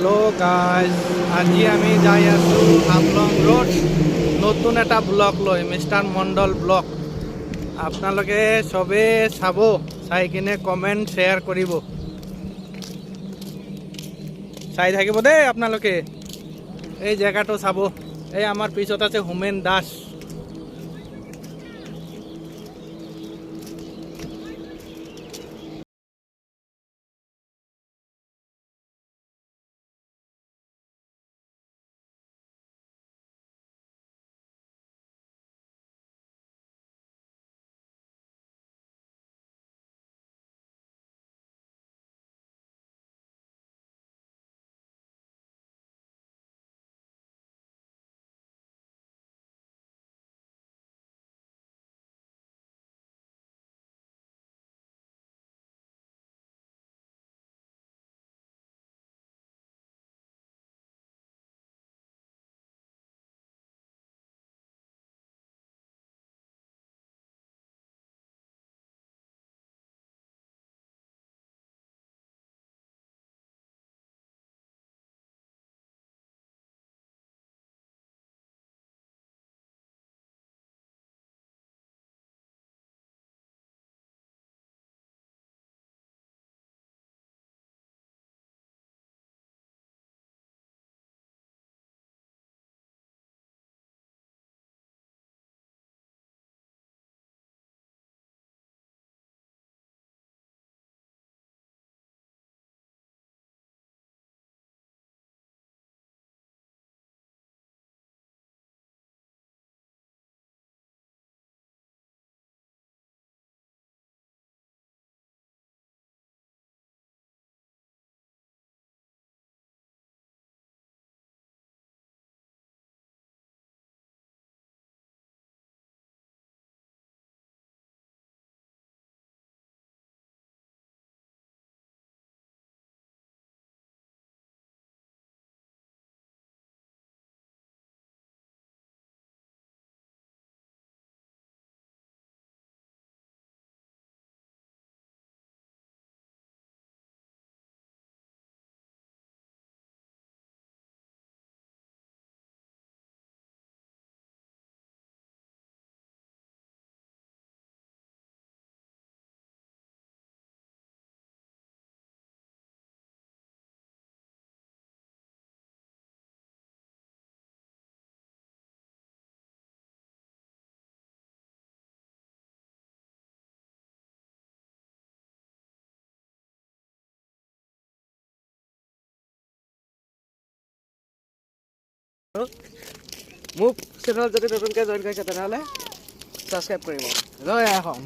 Hello guys, আজি আমি যাই আছো হাফলং ৰোড নতুন এটা ব্লগ লৈ মিষ্টাৰ মণ্ডল ব্লগ। আপোনালোকে চবে চাব, চাই কিনে কমেণ্ট শ্বেয়াৰ কৰিব, চাই থাকিব দেই আপোনালোকে। এই জেগাটো চাব। এই আমাৰ পিছত আছে হোমেন দাস। মোক চেনেল যদি নতুনকৈ জইন কৰিছে তেনেহ'লে ছাবস্ক্ৰাইব কৰিব। জয় আহোম।